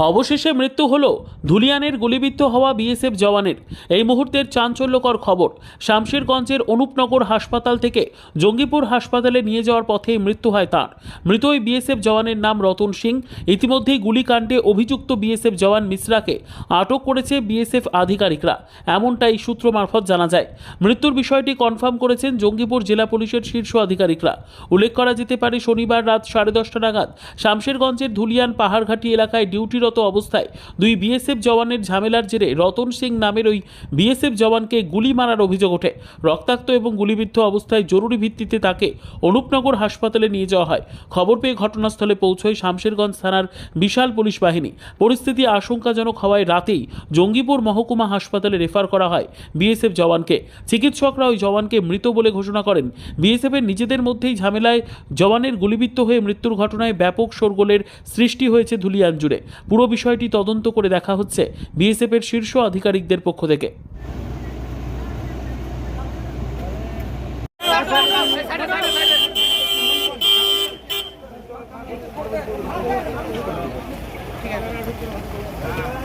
অবশেষে মৃত্যু হলো ধুলিয়ানের গুলিবিদ্ধ হওয়া বিএসএফ জওয়ানের। এই মুহূর্তের চাঞ্চল্যকর খবর, শামশেরগঞ্জের অনুপনগর হাসপাতাল থেকে জঙ্গিপুর হাসপাতালে নিয়ে যাওয়ার পথেই মৃত্যু হয় তাঁর। মৃত ওই বিএসএফ জওয়ানের নাম রতন সিং। ইতিমধ্যেই গুলিকাণ্ডে অভিযুক্ত বিএসএফ জওয়ান মিশ্রাকে আটক করেছে বিএসএফ আধিকারিকরা, এমনটাই সূত্র মারফত জানা যায়। মৃত্যুর বিষয়টি কনফার্ম করেছেন জঙ্গিপুর জেলা পুলিশের শীর্ষ আধিকারিকরা। উল্লেখ করা যেতে পারে, শনিবার রাত 10:30 নাগাদ শামশেরগঞ্জের ধুলিয়ান পাহাড়ঘাটি এলাকায় ডিউটিরত অবস্থায় দুই বিএসএফ জওয়ানের ঝামেলার জেরে রতন সিং নামের ওই বিএসএফ জওয়ানকে গুলি মারার অভিযোগ ওঠে। রক্তাক্ত এবং গুলিবিদ্ধ অবস্থায় জরুরি ভিত্তিতে তাকে অনুপনগর হাসপাতালে নিয়ে যাওয়া হয়। খবর পেয়ে ঘটনাস্থলে পৌঁছয় শামশেরগঞ্জ থানার বিশাল পুলিশ বাহিনী। পরিস্থিতি আশঙ্কাজনক হওয়ায় রাতেই জঙ্গিপুর মহকুমা হাসপাতালে রেফার করা হয় বিএসএফ জওয়ানকে। চিকিৎসকরা ওই জওয়ানকে মৃত বলে ঘোষণা করেন। বিএসএফের নিজেদের মধ্যেই ঝামেলায় জওয়ানের গুলিবিদ্ধ হয়ে মৃত্যুর ঘটনায় ব্যাপক শোরগোলের সৃষ্টি হয়েছে ধুলিয়ান জুড়ে। পুরো বিষয়টি তদন্ত করে দেখা হচ্ছে বিএসএফের শীর্ষ আধিকারিকদের পক্ষ থেকে। ঠিক আছে।